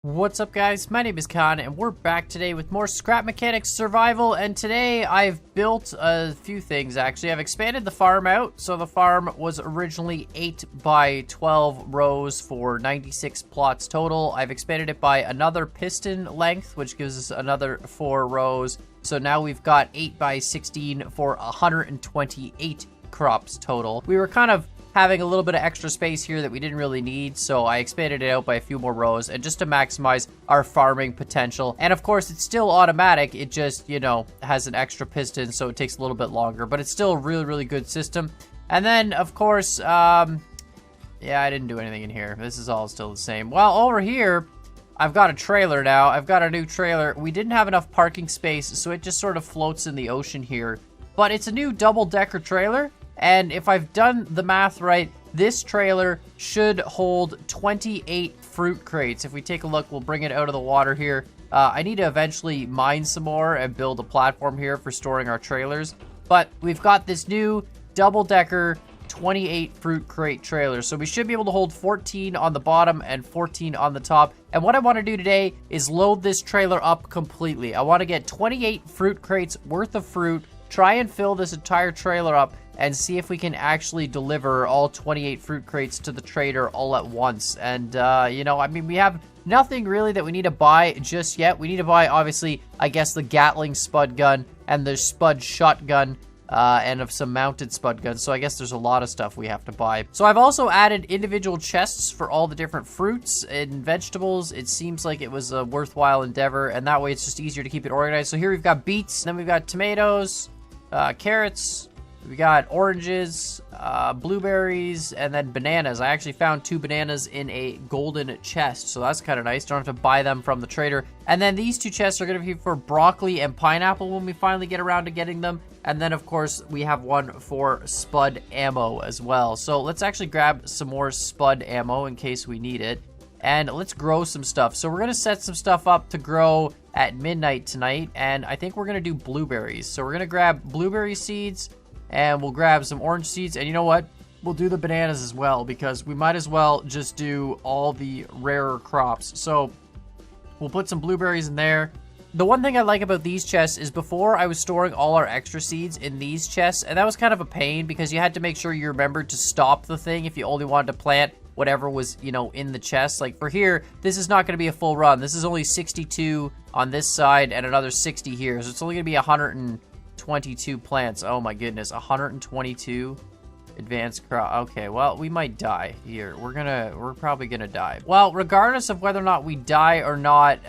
What's up, guys? My name is Khan and we're back today with more Scrap Mechanics Survival. And today I've built a few things. Actually, I've expanded the farm out. So the farm was originally 8 by 12 rows for 96 plots total. I've expanded it by another piston length, which gives us another 4 rows. So now we've got 8 by 16 for 128 crops total. We were kind of having a little bit of extra space here that we didn't really need, so I expanded it out by a few more rows, and just to maximize our farming potential. And of course, it's still automatic. It just, has an extra piston, so it takes a little bit longer, but it's still a really, really good system. And then, of course, yeah, I didn't do anything in here. This is all still the same. Well, over here, I've got a trailer now. I've got a new trailer. We didn't have enough parking space, so it just sort of floats in the ocean here. But it's a new double-decker trailer. And if I've done the math right, this trailer should hold 28 fruit crates. If we take a look, we'll bring it out of the water here. I need to eventually mine some more and build a platform here for storing our trailers. But we've got this new double-decker 28 fruit crate trailer. So we should be able to hold 14 on the bottom and 14 on the top. And what I want to do today is load this trailer up completely. I want to get 28 fruit crates worth of fruit, try and fill this entire trailer up, and see if we can actually deliver all 28 fruit crates to the trader all at once. And, we have nothing really that we need to buy just yet. We need to buy, obviously, I guess, the Gatling spud gun and the spud shotgun, and of some mounted spud guns. So I guess there's a lot of stuff we have to buy. So I've also added individual chests for all the different fruits and vegetables. It seems like it was a worthwhile endeavor, and that way it's just easier to keep it organized. So here we've got beets, then we've got tomatoes, carrots, we got oranges, blueberries, and then bananas. I actually found 2 bananas in a golden chest, so that's kind of nice. Don't have to buy them from the trader. And then these 2 chests are going to be for broccoli and pineapple when we finally get around to getting them. And then, of course, we have one for spud ammo as well. So let's actually grab some more spud ammo in case we need it. And let's grow some stuff. So we're going to set some stuff up to grow at midnight tonight. And I think we're going to do blueberries. So we're going to grab blueberry seeds, and we'll grab some orange seeds. And you know what? We'll do the bananas as well, because we might as well just do all the rarer crops. So we'll put some blueberries in there. The one thing I like about these chests is before I was storing all our extra seeds in these chests, and that was kind of a pain because you had to make sure you remembered to stop the thing if you only wanted to plant whatever was, in the chest. Like for here, this is not going to be a full run. This is only 62 on this side and another 60 here. So it's only going to be 122 plants. Oh my goodness, 122 advanced crop. Okay, well, we might die here. We're probably gonna die. Well, regardless of whether or not we die or not,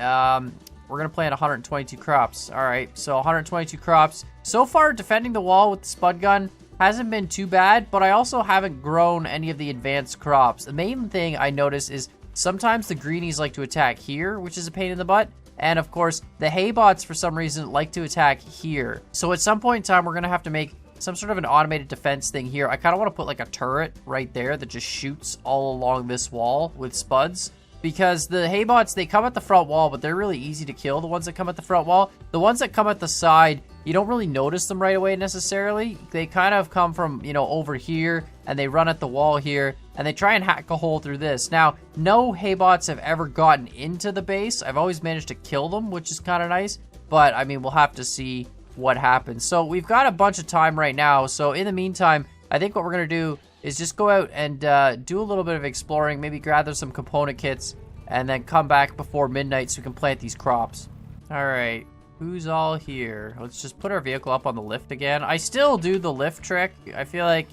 we're gonna plant 122 crops. All right, so 122 crops. So far, defending the wall with the spud gun hasn't been too bad, but I also haven't grown any of the advanced crops. The main thing I notice is sometimes the greenies like to attack here, which is a pain in the butt. And of course, the hay bots, for some reason, like to attack here. So at some point in time, we're going to have to make some sort of an automated defense thing here. I kind of want to put like a turret right there that just shoots all along this wall with spuds. Because the hay bots, they come at the front wall, but they're really easy to kill, the ones that come at the front wall. The ones that come at the side, you don't really notice them right away necessarily. They kind of come from, over here, and they run at the wall here, and they try and hack a hole through this. Now, no hay bots have ever gotten into the base. I've always managed to kill them, which is kind of nice. But, we'll have to see what happens. So, we've got a bunch of time right now. So, in the meantime, I think what we're going to do is just go out and do a little bit of exploring, maybe gather some component kits, and then come back before midnight so we can plant these crops. All right, who's all here? Let's just put our vehicle up on the lift again. I still do the lift trick. I feel like,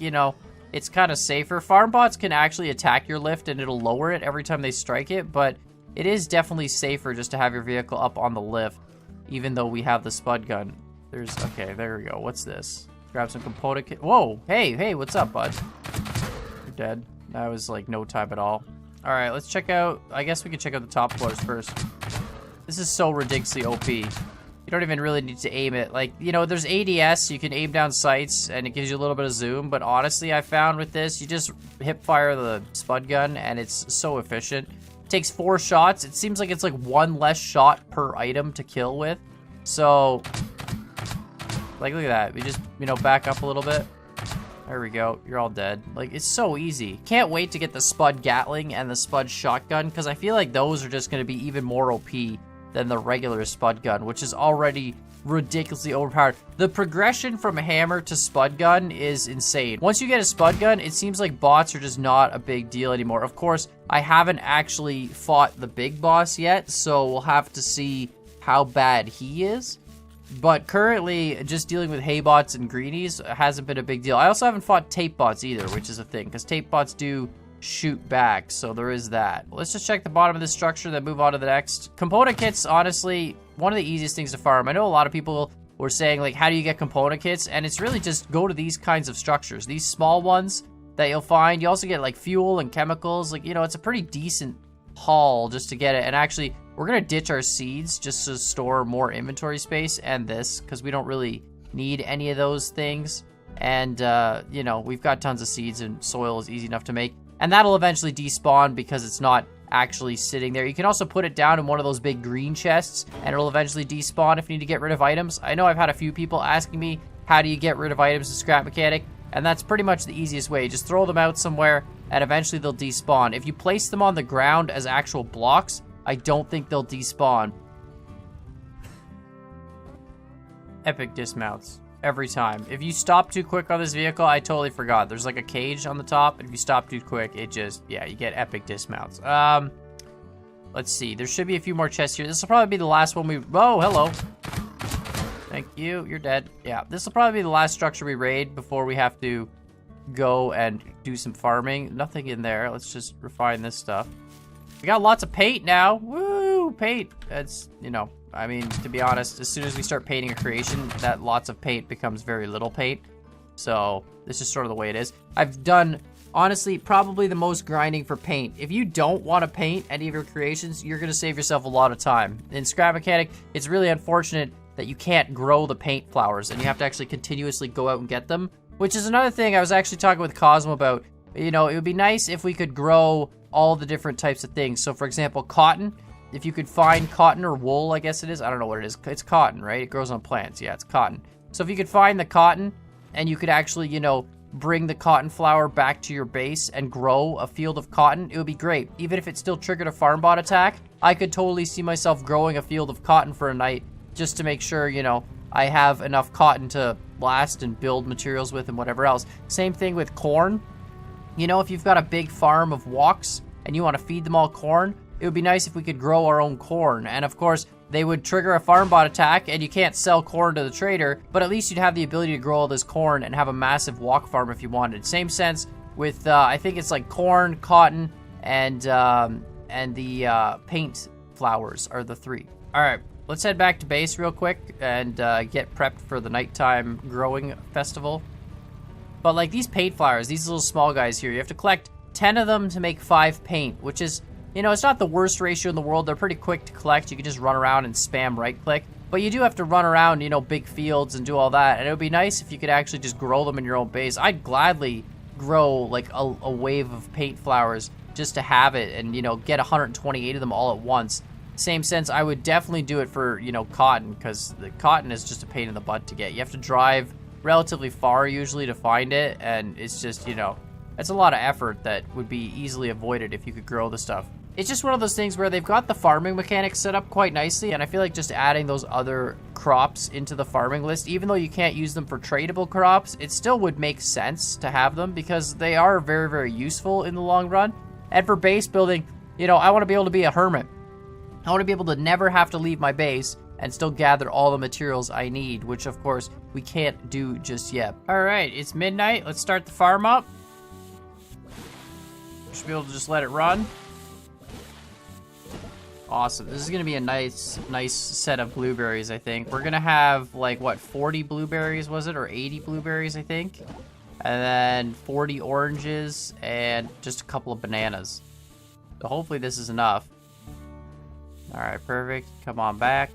it's kind of safer. Farm bots can actually attack your lift and it'll lower it every time they strike it, but it is definitely safer just to have your vehicle up on the lift, even though we have the spud gun. Okay, there we go. What's this? Grab some component kit. Whoa, hey, what's up, bud? You're dead. That was like no time at all. All right, let's check out, I guess we could check out the top floors first. This is so ridiculously OP. You don't even really need to aim it. Like, there's ADS, you can aim down sights, and it gives you a little bit of zoom, but honestly, I found with this, you just hip fire the spud gun, and it's so efficient. It takes 4 shots. It seems like it's like 1 less shot per item to kill with. So, like, look at that. We just, back up a little bit. There we go. You're all dead. Like, it's so easy. Can't wait to get the Spud Gatling and the Spud Shotgun, because I feel like those are just going to be even more OP than the regular Spud Gun, which is already ridiculously overpowered. The progression from a hammer to Spud Gun is insane. Once you get a Spud Gun, it seems like bots are just not a big deal anymore. Of course, I haven't actually fought the big boss yet, so we'll have to see how bad he is. But currently, just dealing with hay bots and greenies hasn't been a big deal. I also haven't fought tape bots either, which is a thing, because tape bots do shoot back, so there is that. Let's just check the bottom of this structure, then move on to the next. Component kits, honestly, one of the easiest things to farm. I know a lot of people were saying, like, how do you get component kits? And it's really just go to these kinds of structures. These small ones that you'll find. You also get, like, fuel and chemicals. Like, you know, it's a pretty decent haul just to get it. And actually, we're going to ditch our seeds just to store more inventory space and this, because we don't really need any of those things. And, you know, we've got tons of seeds and soil is easy enough to make. And that'll eventually despawn because it's not actually sitting there. You can also put it down in one of those big green chests and it'll eventually despawn if you need to get rid of items. I know I've had a few people asking me, how do you get rid of items in Scrap Mechanic? And that's pretty much the easiest way. Just throw them out somewhere and eventually they'll despawn. If you place them on the ground as actual blocks, I don't think they'll despawn. Epic dismounts. Every time. If you stop too quick on this vehicle, I totally forgot. There's like a cage on the top, and if you stop too quick, it just, yeah, you get epic dismounts. Let's see. There should be a few more chests here. This will probably be the last one we... Oh, hello. Thank you. You're dead. Yeah, this will probably be the last structure we raid before we have to go and do some farming. Nothing in there. Let's just refine this stuff. We got lots of paint now. Woo! Paint. That's, you know... I mean, to be honest, as soon as we start painting a creation, that lots of paint becomes very little paint. So, this is sort of the way it is. I've done, honestly, probably the most grinding for paint. If you don't want to paint any of your creations, you're going to save yourself a lot of time. In Scrap Mechanic, it's really unfortunate that you can't grow the paint flowers, and you have to actually continuously go out and get them, which is another thing I was actually talking with Cosmo about. You know, it would be nice if we could grow all the different types of things. So, for example, cotton. If you could find cotton or wool, I guess it is. I don't know what it is. It's cotton, right? It grows on plants. Yeah, it's cotton. So if you could find the cotton and you could actually, you know, bring the cotton flower back to your base and grow a field of cotton, it would be great. Even if it still triggered a farm bot attack, I could totally see myself growing a field of cotton for a night just to make sure, you know, I have enough cotton to last and build materials with and whatever else. Same thing with corn. You know, if you've got a big farm of walks and you want to feed them all corn, it would be nice if we could grow our own corn. And of course, they would trigger a farm bot attack and you can't sell corn to the trader, but at least you'd have the ability to grow all this corn and have a massive walk farm if you wanted. Same sense with, I think it's like corn, cotton, and the paint flowers are the three. All right, let's head back to base real quick and get prepped for the nighttime growing festival. But like these paint flowers, these little small guys here, you have to collect 10 of them to make 5 paint, which is, you know, it's not the worst ratio in the world. They're pretty quick to collect. You can just run around and spam right-click. But you do have to run around, you know, big fields and do all that. And it would be nice if you could actually just grow them in your own base. I'd gladly grow, like, a wave of paint flowers just to have it and, you know, get 128 of them all at once. Same sense, I would definitely do it for, you know, cotton, because the cotton is just a pain in the butt to get. You have to drive relatively far usually to find it, and it's just, you know, it's a lot of effort that would be easily avoided if you could grow the stuff. It's just one of those things where they've got the farming mechanics set up quite nicely, and I feel like just adding those other crops into the farming list, even though you can't use them for tradable crops, it still would make sense to have them because they are very, very useful in the long run. And for base building, you know, I want to be able to be a hermit. I want to be able to never have to leave my base and still gather all the materials I need, which of course we can't do just yet. All right, it's midnight. Let's start the farm up. Should be able to just let it run. Awesome. This is going to be a nice set of blueberries, I think. We're going to have, like, what, 40 blueberries, was it? Or 80 blueberries, I think. And then 40 oranges and just a couple of bananas. So hopefully this is enough. All right, perfect. Come on back.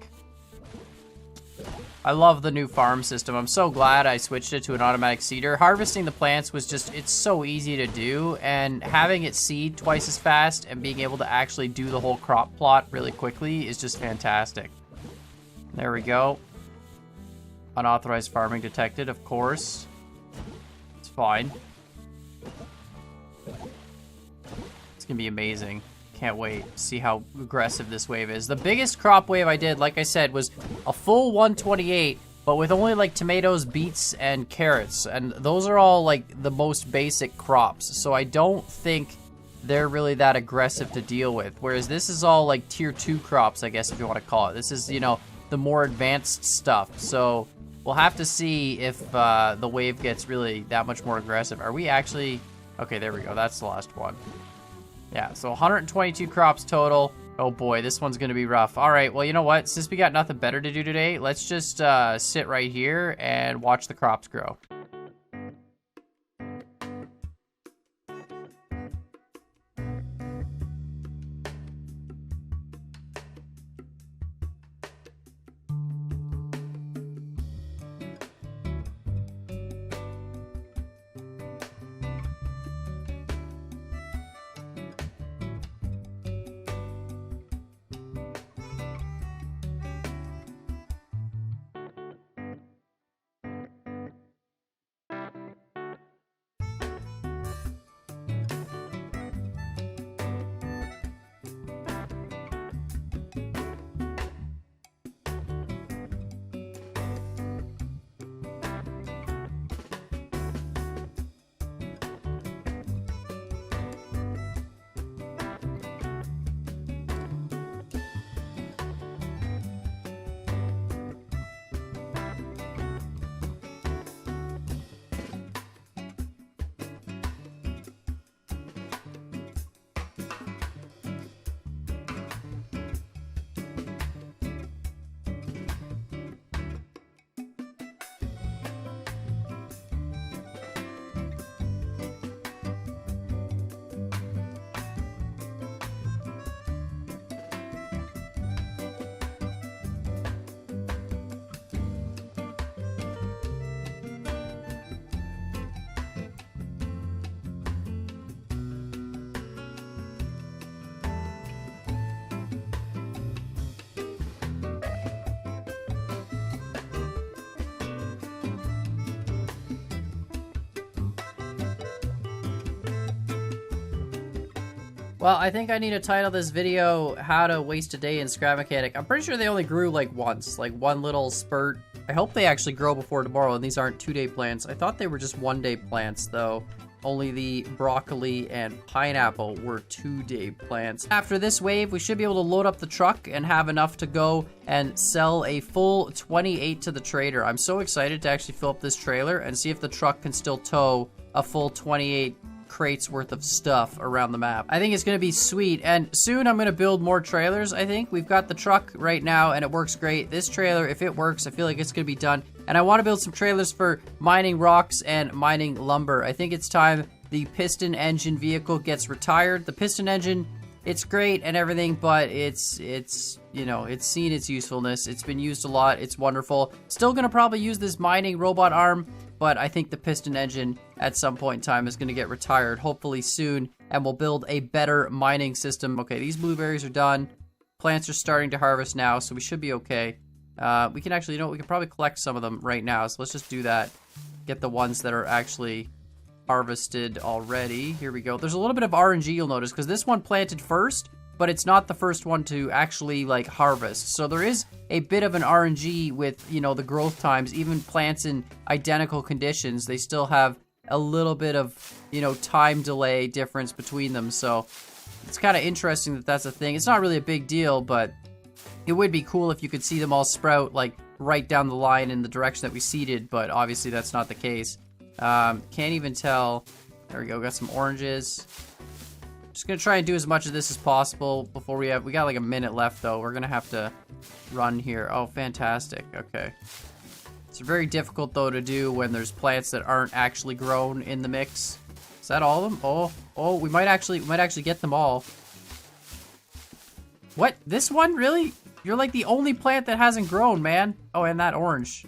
I love the new farm system. I'm so glad I switched it to an automatic seeder. Harvesting the plants was just, it's so easy to do, and having it seed twice as fast and being able to actually do the whole crop plot really quickly is just fantastic. There we go. Unauthorized farming detected, of course. It's fine. It's gonna be amazing. Can't wait to see how aggressive this wave is. The biggest crop wave I did, like I said, was a full 128, but with only like tomatoes, beets, and carrots. And those are all like the most basic crops. So I don't think they're really that aggressive to deal with. Whereas this is all like tier 2 crops, I guess, if you want to call it. This is, you know, the more advanced stuff. So we'll have to see if the wave gets really that much more aggressive. Are we actually... Okay, there we go. That's the last one. Yeah, so 122 crops total. Oh boy, this one's gonna be rough. All right, well, you know what? Since we got nothing better to do today, let's just sit right here and watch the crops grow. Well, I think I need to title this video, How to Waste a Day in Scrap Mechanic. I'm pretty sure they only grew like once, like one little spurt. I hope they actually grow before tomorrow and these aren't 2-day plants. I thought they were just 1-day plants though. Only the broccoli and pineapple were 2-day plants. After this wave, we should be able to load up the truck and have enough to go and sell a full 28 to the trader. I'm so excited to actually fill up this trailer and see if the truck can still tow a full 28 crates worth of stuff around the map. I think it's gonna be sweet, and soon I'm gonna build more trailers. I think we've got the truck right now and it works great. This trailer, if it works, I feel like it's gonna be done, and I want to build some trailers for mining rocks and mining lumber. I think it's time the piston engine vehicle gets retired. The piston engine, it's great and everything, but it's you know, it's seen its usefulness. It's been used a lot. It's wonderful. Still gonna probably use this mining robot arm, but I think the piston engine at some point in time is going to get retired, hopefully soon, and we'll build a better mining system. Okay, these blueberries are done. Plants are starting to harvest now, so we should be okay. We can actually, you know, we can probably collect some of them right now, so let's just do that. Get the ones that are actually harvested already. Here we go. There's a little bit of RNG you'll notice, because this one planted first, but it's not the first one to actually like harvest. So there is a bit of an RNG with, you know, the growth times. Even plants in identical conditions, they still have a little bit of, you know, time delay difference between them. So it's kind of interesting that that's a thing. It's not really a big deal, but it would be cool if you could see them all sprout like right down the line in the direction that we seeded, but obviously that's not the case. Can't even tell. There we go, got some oranges. Just gonna try and do as much of this as possible before we got like a minute left though. We're gonna have to run here. Oh, fantastic. Okay. It's very difficult though to do when there's plants that aren't actually grown in the mix. Is that all of them? Oh, we might actually get them all. What? This one? Really? You're like the only plant that hasn't grown, man. Oh, and that orange.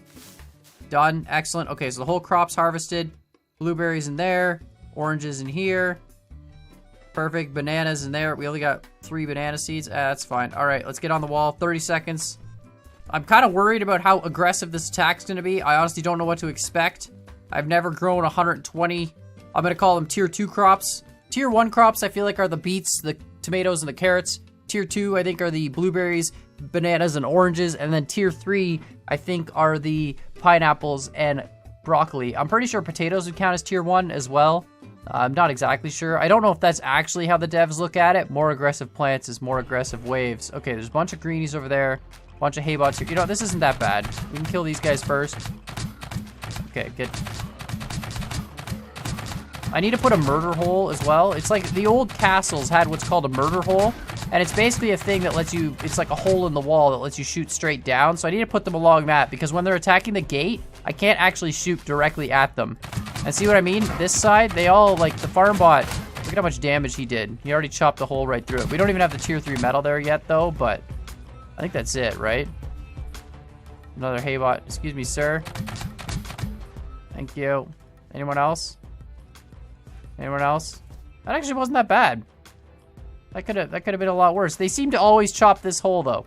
Done. Excellent. Okay, so the whole crop's harvested. Blueberries in there. Oranges in here. Perfect. Bananas in there. We only got 3 banana seeds. That's fine. All right, let's get on the wall. 30 seconds. I'm kind of worried about how aggressive this attack's going to be. I honestly don't know what to expect. I've never grown 120. I'm going to call them tier 2 crops. Tier 1 crops, I feel like, are the beets, the tomatoes, and the carrots. Tier 2, I think, are the blueberries, bananas, and oranges. And then tier 3, I think, are the pineapples and broccoli. I'm pretty sure potatoes would count as tier 1 as well. I'm not exactly sure. I don't know if that's actually how the devs look at it. More aggressive plants is more aggressive waves. Okay, there's a bunch of greenies over there. A bunch of hay bots here. You know, this isn't that bad. We can kill these guys first. Okay, good. I need to put a murder hole as well. It's like the old castles had what's called a murder hole. And it's basically a thing that lets you, it's like a hole in the wall that lets you shoot straight down. So I need to put them along that because when they're attacking the gate, I can't actually shoot directly at them. And see what I mean? This side, they all, like the farm bot, look at how much damage he did. He already chopped the hole right through it. We don't even have the tier 3 metal there yet though, but I think that's it, right? Another hay bot. Excuse me, sir. Thank you. Anyone else? Anyone else? That actually wasn't that bad. That could have been a lot worse. They seem to always chop this hole though.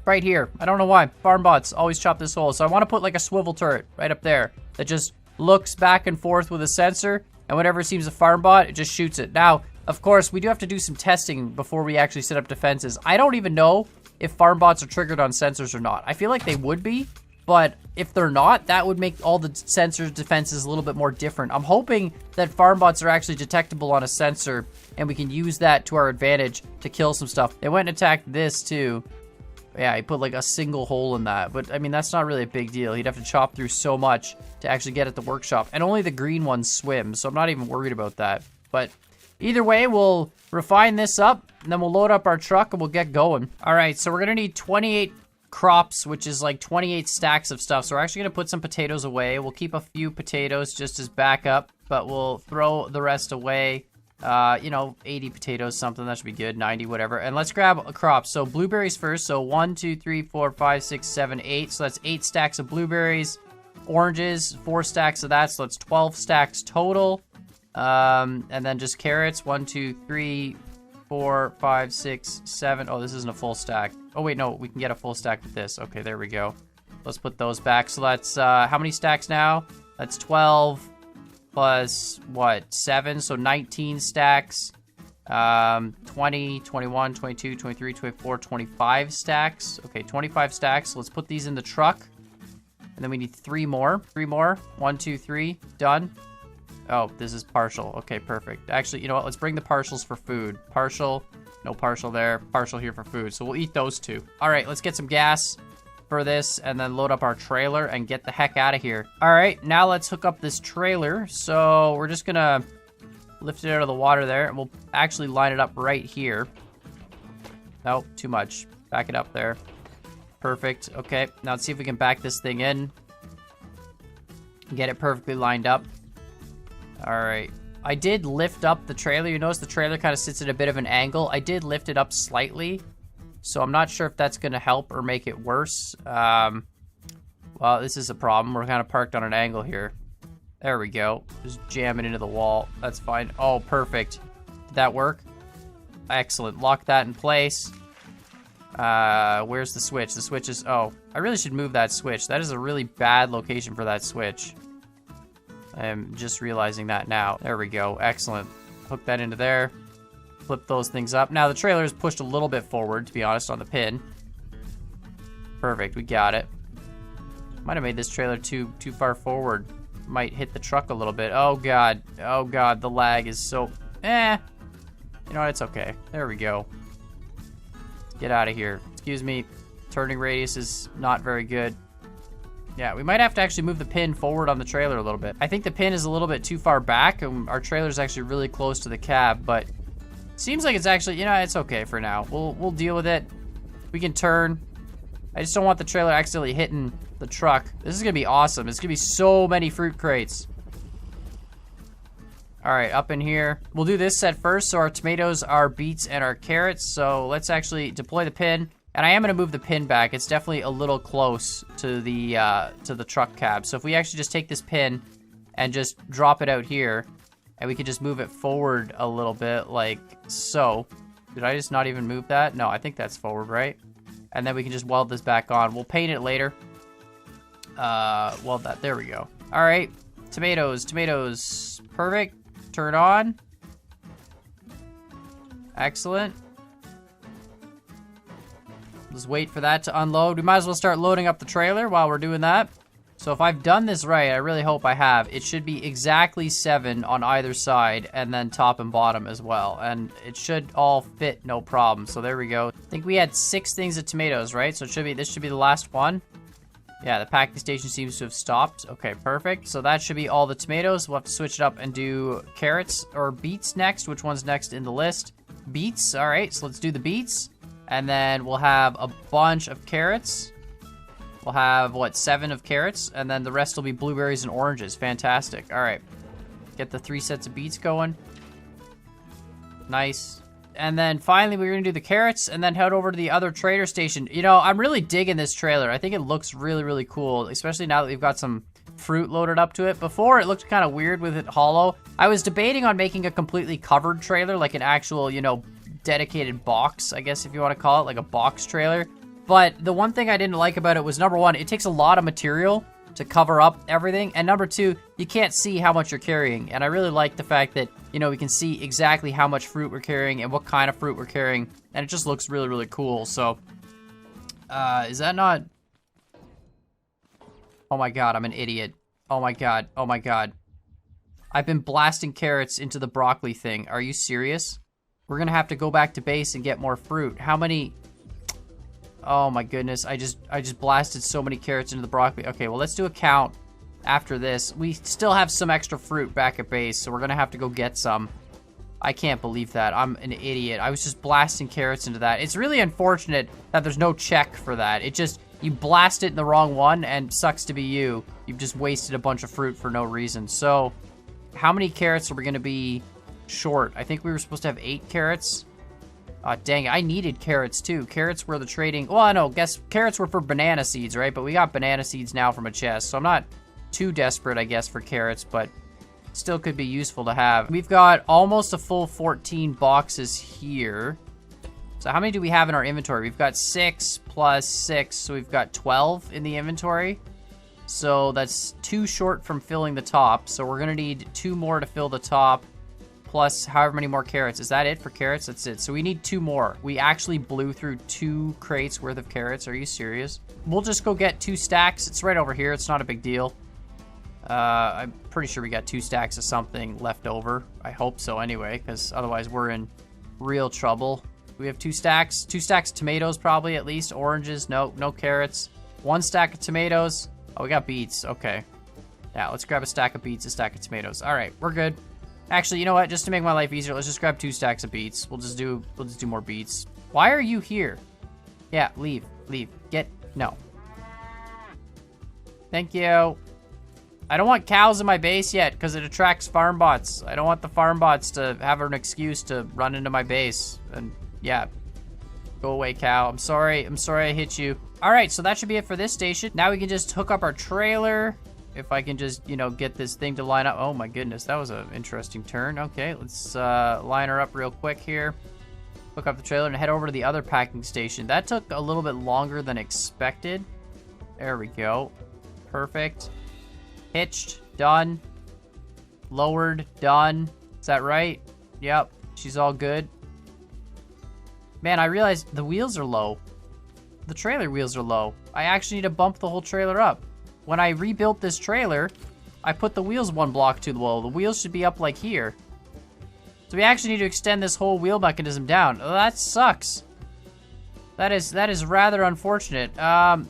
Right here. I don't know why. Farm bots always chop this hole. So I want to put like a swivel turret right up there that just looks back and forth with a sensor, and whenever it seems a farm bot, it just shoots it. Now, of course, we do have to do some testing before we actually set up defenses. I don't even know if farm bots are triggered on sensors or not. I feel like they would be, but if they're not, that would make all the sensors defenses a little bit more different. I'm hoping that farm bots are actually detectable on a sensor, and we can use that to our advantage to kill some stuff. They went and attacked this too. Yeah, he put like a single hole in that. But, I mean, that's not really a big deal. He'd have to chop through so much to actually get at the workshop. And only the green ones swim, so I'm not even worried about that. But either way, we'll refine this up, and then we'll load up our truck, and we'll get going. All right, so we're going to need 28 crops, which is like 28 stacks of stuff. So we're actually going to put some potatoes away. We'll keep a few potatoes just as backup, but we'll throw the rest away. You know, 80 potatoes, something that should be good, 90, whatever. And let's grab a crop. So blueberries first. So 1, 2, 3, 4, 5, 6, 7, 8. So that's 8 stacks of blueberries. Oranges, 4 stacks of that. So that's 12 stacks total. And then just carrots. 1, 2, 3, 4, 5, 6, 7. Oh, this isn't a full stack. Oh, wait, no, we can get a full stack with this. Okay, there we go. Let's put those back. So that's, how many stacks now? That's 12. Plus, what, 7, so 19 stacks, 20, 21, 22, 23, 24, 25 stacks. Okay, 25 stacks. Let's put these in the truck. And then we need 3 more. 3 more. 1, 2, 3. Done. Oh, this is partial. Okay, perfect. Actually, you know what? Let's bring the partials for food. Partial. No partial there. Partial here for food. So we'll eat those 2. All right, let's get some gas for this and then load up our trailer and get the heck out of here. All right, now let's hook up this trailer. So we're just gonna lift it out of the water there, and we'll actually line it up right here. Nope, too much. Back it up there. Perfect. Okay, now let's see if we can back this thing in. Get it perfectly lined up. All right. I did lift up the trailer. You notice the trailer kind of sits at a bit of an angle. I did lift it up slightly. So I'm not sure if that's going to help or make it worse. Well, this is a problem. We're kind of parked on an angle here. There we go. Just jam it into the wall. That's fine. Oh, perfect. Did that work? Excellent. Lock that in place. Where's the switch? The switch is... Oh, I really should move that switch. That is a really bad location for that switch. I'm just realizing that now. There we go. Excellent. Hook that into there. Flip those things up. Now the trailer is pushed a little bit forward, to be honest, on the pin. Perfect, we got it. Might have made this trailer too far forward. Might hit the truck a little bit. Oh god, the lag is so... You know what, it's okay. There we go. Let's get out of here. Excuse me, turning radius is not very good. Yeah, we might have to actually move the pin forward on the trailer a little bit. I think the pin is a little bit too far back, and our trailer is actually really close to the cab, but... Seems like it's actually, you know, it's okay for now. We'll deal with it. We can turn. I just don't want the trailer accidentally hitting the truck. This is gonna be awesome. It's gonna be so many fruit crates. All right, up in here. We'll do this set first. So our tomatoes, our beets, and our carrots. So let's actually deploy the pin. And I am gonna move the pin back. It's definitely a little close to the truck cab. So if we actually just take this pin and just drop it out here, and we could just move it forward a little bit, like so. Did I just not even move that? No, I think that's forward, right? And then we can just weld this back on. We'll paint it later. Weld that. There we go. All right. Tomatoes, tomatoes. Perfect. Turn on. Excellent. Let's wait for that to unload. We might as well start loading up the trailer while we're doing that. So if I've done this right, I really hope I have, it should be exactly 7 on either side and then top and bottom as well. And it should all fit no problem. So there we go. I think we had 6 things of tomatoes, right? So it should be, this should be the last one. Yeah, the packing station seems to have stopped. Okay, perfect. So that should be all the tomatoes. We'll have to switch it up and do carrots or beets next. Which one's next in the list? Beets. All right, so let's do the beets. And then we'll have a bunch of carrots. We'll have, what, 7 of carrots? And then the rest will be blueberries and oranges. Fantastic. All right. Get the 3 sets of beets going. Nice. And then finally, we're going to do the carrots and then head over to the other trader station. You know, I'm really digging this trailer. I think it looks really, really cool, especially now that we've got some fruit loaded up to it. Before, it looked kind of weird with it hollow. I was debating on making a completely covered trailer, like an actual, you know, dedicated box, I guess if you want to call it, like a box trailer. But the one thing I didn't like about it was, number one, it takes a lot of material to cover up everything. And number 2, you can't see how much you're carrying. And I really like the fact that, you know, we can see exactly how much fruit we're carrying and what kind of fruit we're carrying. And it just looks really, really cool. So, is that not... Oh my god, I'm an idiot. Oh my god, oh my god. I've been blasting carrots into the broccoli thing. Are you serious? We're gonna have to go back to base and get more fruit. How many... Oh my goodness, I just blasted so many carrots into the broccoli. Okay, well, let's do a count after this. We still have some extra fruit back at base, so we're gonna have to go get some. I can't believe that. I'm an idiot. I was just blasting carrots into that. It's really unfortunate that there's no check for that. It just, you blast it in the wrong one, and sucks to be you. You've just wasted a bunch of fruit for no reason. So, how many carrots are we gonna be short? I think we were supposed to have 8 carrots. Dang it, I needed carrots too. Carrots were the trading... Well, I know, guess carrots were for banana seeds, right? But we got banana seeds now from a chest, so I'm not too desperate, I guess, for carrots, but still could be useful to have. We've got almost a full 14 boxes here. So how many do we have in our inventory? We've got 6 plus 6, so we've got 12 in the inventory. So that's 2 short from filling the top, so we're gonna need 2 more to fill the top. Plus however many more carrots. Is that it for carrots? That's it. So we need 2 more. We actually blew through 2 crates worth of carrots. Are you serious? We'll just go get 2 stacks. It's right over here. It's not a big deal. I'm pretty sure we got 2 stacks of something left over. I hope so anyway, because otherwise we're in real trouble. We have 2 stacks. 2 stacks of tomatoes probably at least. Oranges, no carrots. 1 stack of tomatoes. Oh, we got beets. Okay. Yeah, let's grab a stack of beets, a stack of tomatoes. All right, we're good. Actually, you know what? Just to make my life easier, let's just grab 2 stacks of beets. We'll just do more beets. Why are you here? Yeah, leave. No. Thank you. I don't want cows in my base yet because it attracts farm bots. I don't want the farm bots to have an excuse to run into my base. And yeah, go away, cow. I'm sorry I hit you. All right, so that should be it for this station. Now we can just hook up our trailer. If I can just, you know, get this thing to line up. Oh my goodness, that was an interesting turn. Okay, let's line her up real quick here. Hook up the trailer and head over to the other packing station. That took a little bit longer than expected. There we go. Perfect. Hitched, done. Lowered, done. Is that right? Yep, she's all good. Man, I realized the wheels are low. The trailer wheels are low. I actually need to bump the whole trailer up. When I rebuilt this trailer, I put the wheels 1 block too low. The wheels should be up like here. So we actually need to extend this whole wheel mechanism down. Oh, that sucks. That is rather unfortunate.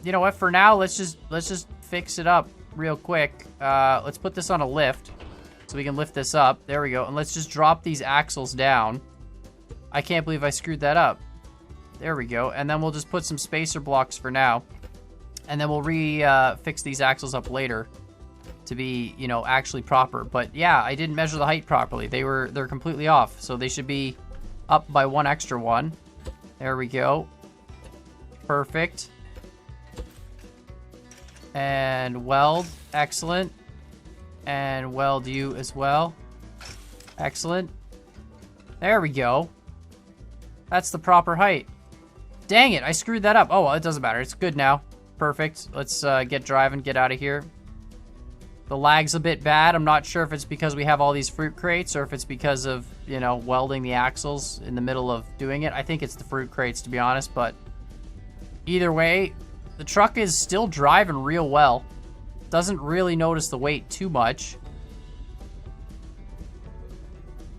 You know what? For now, let's just fix it up real quick. Let's put this on a lift so we can lift this up. There we go. And let's just drop these axles down. I can't believe I screwed that up. There we go. And then we'll just put some spacer blocks for now. And then we'll fix these axles up later to be, you know, actually proper. But yeah, I didn't measure the height properly. They're completely off. So they should be up by 1 extra one. There we go. Perfect. And weld. Excellent. And weld you as well. Excellent. There we go. That's the proper height. Dang it, I screwed that up. Oh, well, it doesn't matter. It's good now. Perfect. Let's get driving, get out of here. The lag's a bit bad. I'm not sure if it's because we have all these fruit crates or if it's because of, you know, welding the axles in the middle of doing it. I think it's the fruit crates, to be honest, but either way, the truck is still driving real well. Doesn't really notice the weight too much.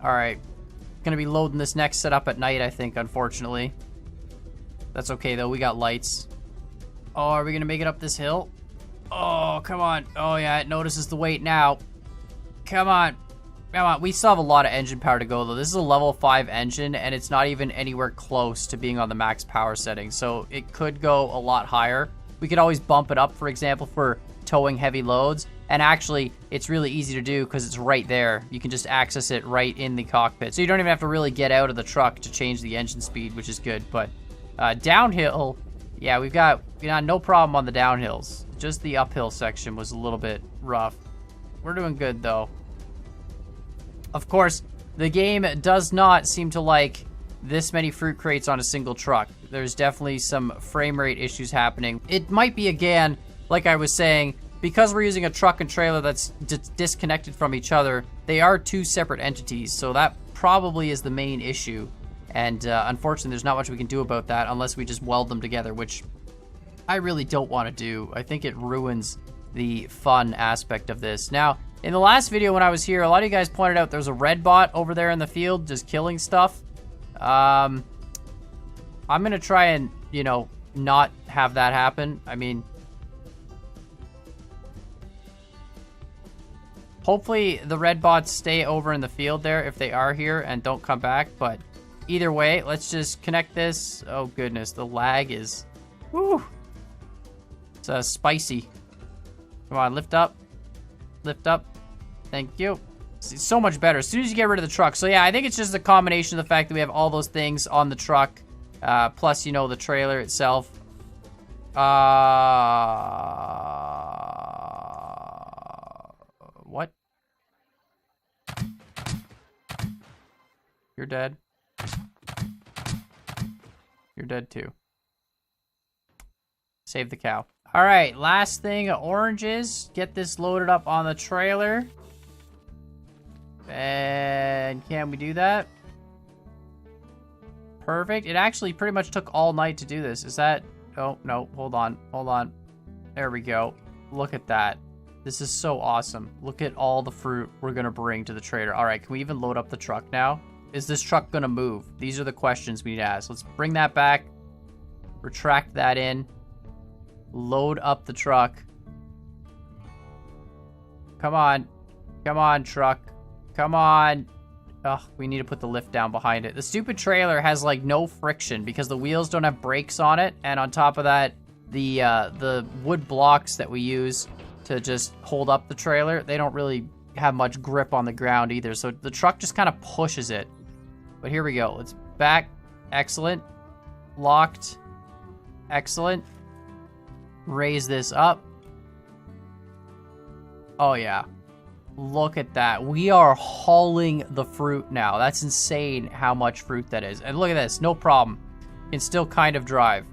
All right. Gonna be loading this next setup at night, I think, unfortunately. That's okay, though. We got lights. Oh, are we gonna make it up this hill? Oh, come on. Oh, yeah, it notices the weight now. Come on. Come on. We still have a lot of engine power to go, though. This is a level 5 engine, and it's not even anywhere close to being on the max power setting, so it could go a lot higher. We could always bump it up, for example, for towing heavy loads, and actually, it's really easy to do because it's right there. You can just access it right in the cockpit, so you don't even have to really get out of the truck to change the engine speed, which is good, but downhill, yeah, we've got no problem on the downhills. Just the uphill section was a little bit rough. We're doing good, though. Of course, the game does not seem to like this many fruit crates on a single truck. There's definitely some frame rate issues happening. It might be, again, like I was saying, because we're using a truck and trailer that's disconnected from each other, they are two separate entities, so that probably is the main issue. And unfortunately, there's not much we can do about that unless we just weld them together, which I really don't want to do. I think it ruins the fun aspect of this. Now, in the last video when I was here, a lot of you guys pointed out there's a red bot over there in the field just killing stuff. I'm going to try and, you know, not have that happen. I mean, hopefully the red bots stay over in the field there if they are here and don't come back. But either way, let's just connect this. Oh, goodness. The lag is... Woo! It's spicy. Come on, lift up. Lift up. Thank you. It's so much better as soon as you get rid of the truck. So yeah, I think it's just a combination of the fact that we have all those things on the truck, plus, you know, the trailer itself. What? You're dead. You're dead too. Save the cow. All right, last thing, oranges. Get this loaded up on the trailer. And can we do that? Perfect. It actually pretty much took all night to do this. Is that... Oh, no. Hold on. Hold on. There we go. Look at that. This is so awesome. Look at all the fruit we're going to bring to the trailer. All right, can we even load up the truck now? Is this truck going to move? These are the questions we need to ask. Let's bring that back. Retract that in. Load up the truck. Come on. Come on, truck. Come on. Ugh, we need to put the lift down behind it. The stupid trailer has, like, no friction because the wheels don't have brakes on it. And on top of that, the wood blocks that we use to just hold up the trailer, they don't really have much grip on the ground either. So the truck just kind of pushes it. But here we go. Let's back. Excellent. Locked. Excellent. Raise this up. Oh, yeah. Look at that. We are hauling the fruit now. That's insane how much fruit that is. And look at this. No problem. Can still kind of drive.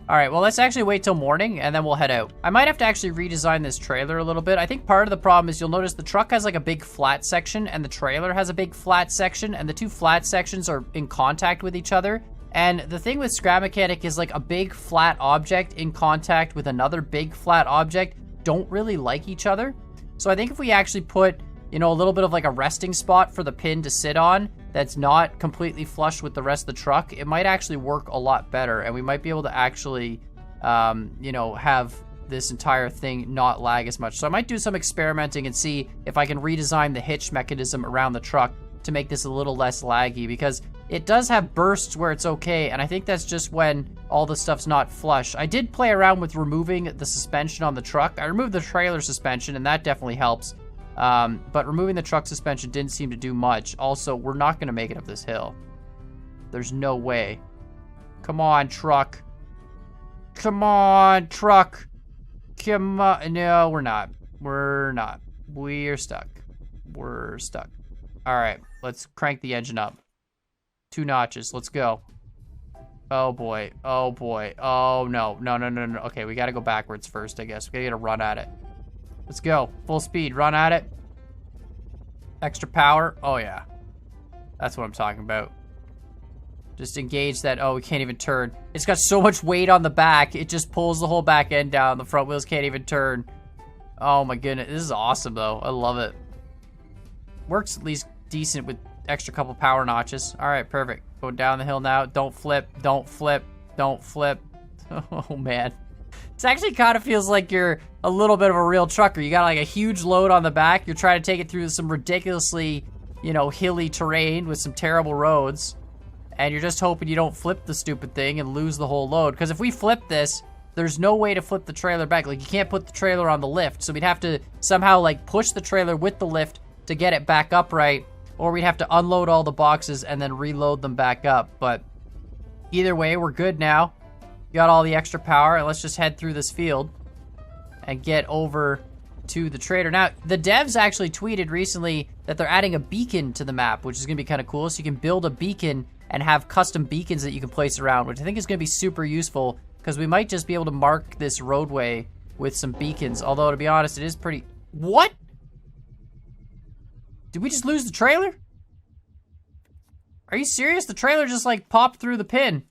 All right, well, let's actually wait till morning, and then we'll head out. I might have to actually redesign this trailer a little bit. I think part of the problem is you'll notice the truck has, like, a big flat section, and the trailer has a big flat section, and the two flat sections are in contact with each other. And the thing with Scrap Mechanic is, like, a big flat object in contact with another big flat object don't really like each other. So I think if we actually put, you know, a little bit of, like, a resting spot for the pin to sit on that's not completely flush with the rest of the truck, it might actually work a lot better, and we might be able to actually, you know, have this entire thing not lag as much. So I might do some experimenting and see if I can redesign the hitch mechanism around the truck to make this a little less laggy, because it does have bursts where it's okay, and I think that's just when all the stuff's not flush. I did play around with removing the suspension on the truck. I removed the trailer suspension, and that definitely helps. But removing the truck suspension didn't seem to do much. Also, we're not going to make it up this hill. There's no way. Come on, truck. Come on, truck. Come on. No, we're not. We're not. We're stuck. We're stuck. All right, let's crank the engine up. 2 notches. Let's go. Oh, boy. Oh, boy. Oh, no. No, no, no, no. Okay, we got to go backwards first, I guess. We got to get a run at it. Let's go. Full speed. Run at it. Extra power. Oh, yeah. That's what I'm talking about. Just engage that. Oh, we can't even turn. It's got so much weight on the back. It just pulls the whole back end down. The front wheels can't even turn. Oh, my goodness. This is awesome, though. I love it. Works at least decent with extra couple power notches. All right, perfect. Going down the hill now. Don't flip. Don't flip. Don't flip. Oh, man. It actually kind of feels like you're a little bit of a real trucker. You got like a huge load on the back. You're trying to take it through some ridiculously, you know, hilly terrain with some terrible roads. And you're just hoping you don't flip the stupid thing and lose the whole load. Because if we flip this, there's no way to flip the trailer back. Like, you can't put the trailer on the lift. So we'd have to somehow, like, push the trailer with the lift to get it back upright. Or we'd have to unload all the boxes and then reload them back up. But either way, we're good now. Got all the extra power. And let's just head through this field and get over to the trader. Now, the devs actually tweeted recently that they're adding a beacon to the map, which is going to be kind of cool. So you can build a beacon and have custom beacons that you can place around, which I think is going to be super useful because we might just be able to mark this roadway with some beacons. Although, to be honest, it is pretty... What? Did we just lose the trailer? Are you serious? The trailer just, like, popped through the pin.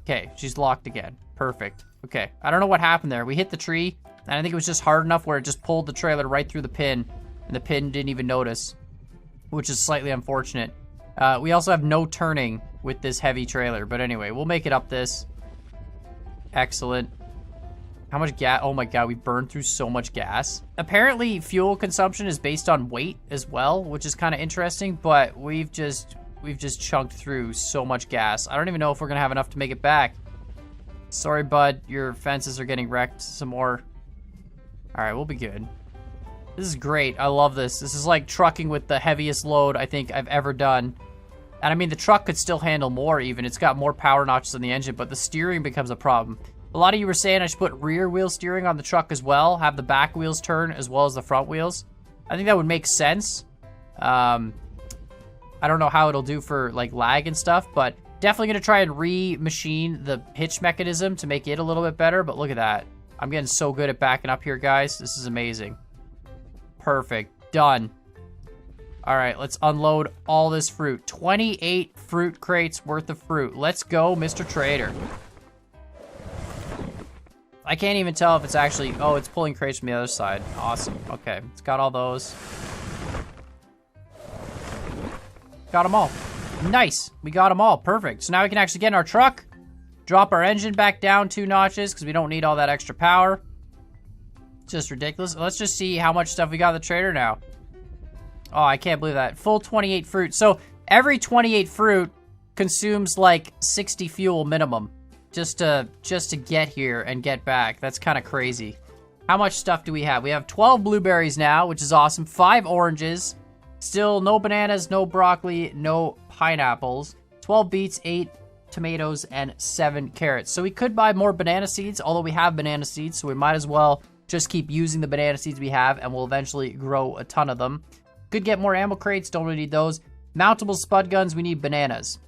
Okay, she's locked again. Perfect. Okay, I don't know what happened there. We hit the tree, and I think it was just hard enough where it just pulled the trailer right through the pin, and the pin didn't even notice, which is slightly unfortunate. We also have no turning with this heavy trailer. But anyway, we'll make it up this. Excellent. How much gas? Oh my god, we burned through so much gas. Apparently, fuel consumption is based on weight as well, which is kind of interesting. But we've just chunked through so much gas. I don't even know if we're going to have enough to make it back. Sorry, bud. Your fences are getting wrecked some more. All right, we'll be good. This is great. I love this. This is like trucking with the heaviest load I think I've ever done. And I mean, the truck could still handle more even. It's got more power notches in the engine, but the steering becomes a problem. A lot of you were saying I should put rear wheel steering on the truck as well, have the back wheels turn as well as the front wheels. I think that would make sense. I don't know how it'll do for like lag and stuff, but definitely going to try and re-machine the hitch mechanism to make it a little bit better. But look at that. I'm getting so good at backing up here, guys. This is amazing. Perfect. Done. All right, let's unload all this fruit. 28 fruit crates worth of fruit. Let's go, Mr. Trader. I can't even tell if it's actually... Oh, it's pulling crates from the other side. Awesome. Okay, it's got all those. Got them all. Nice. We got them all. Perfect. So now we can actually get in our truck, drop our engine back down 2 notches because we don't need all that extra power. It's just ridiculous. Let's just see how much stuff we got in the trader now. Oh, I can't believe that. Full 28 fruit. So every 28 fruit consumes like 60 fuel minimum just to get here and get back. That's kind of crazy. How much stuff do we have? We have 12 blueberries now, which is awesome. 5 oranges. Still no bananas, no broccoli, no pineapples. 12 beets, 8 tomatoes, and 7 carrots. So we could buy more banana seeds, although we have banana seeds, so we might as well just keep using the banana seeds we have, and we'll eventually grow a ton of them. Could get more ammo crates, don't really need those. Mountable spud guns, we need bananas.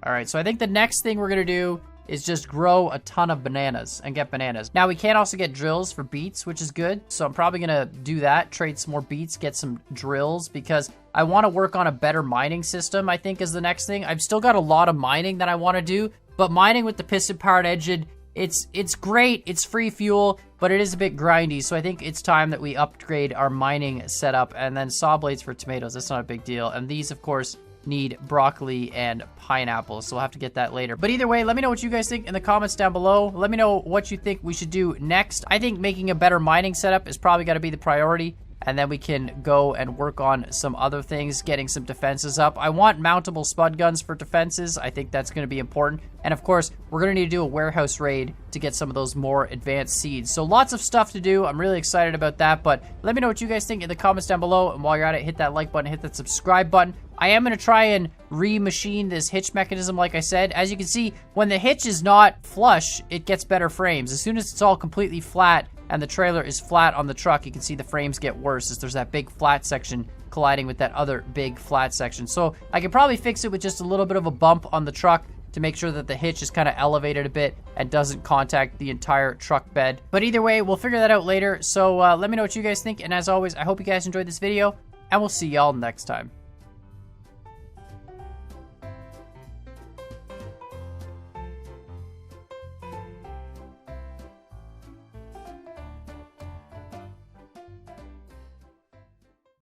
All right, so I think the next thing we're gonna do is just grow a ton of bananas and get bananas. Now we can also get drills for beets, which is good. So I'm probably gonna do that, trade some more beets, get some drills because I wanna work on a better mining system, I think is the next thing. I've still got a lot of mining that I wanna do, but mining with the piston powered engine, it's great, it's free fuel, but it is a bit grindy, so I think it's time that we upgrade our mining setup. And then saw blades for tomatoes, that's not a big deal. And these, of course, need broccoli and pineapples, so we'll have to get that later. But either way, let me know what you guys think in the comments down below. Let me know what you think we should do next. I think making a better mining setup is probably got to be the priority. And then we can go and work on some other things, getting some defenses up. I want mountable spud guns for defenses. I think that's going to be important. And of course, we're going to need to do a warehouse raid to get some of those more advanced seeds. So lots of stuff to do. I'm really excited about that. But let me know what you guys think in the comments down below. And while you're at it, hit that like button, hit that subscribe button. I am going to try and re-machine this hitch mechanism, like I said. As you can see, when the hitch is not flush, it gets better frames. As soon as it's all completely flat, and the trailer is flat on the truck, you can see the frames get worse as there's that big flat section colliding with that other big flat section. So I could probably fix it with just a little bit of a bump on the truck to to make sure that the hitch is kind of elevated a bit and doesn't contact the entire truck bed. But either way, we'll figure that out later. So let me know what you guys think. And as always, I hope you guys enjoyed this video, and we'll see y'all next time.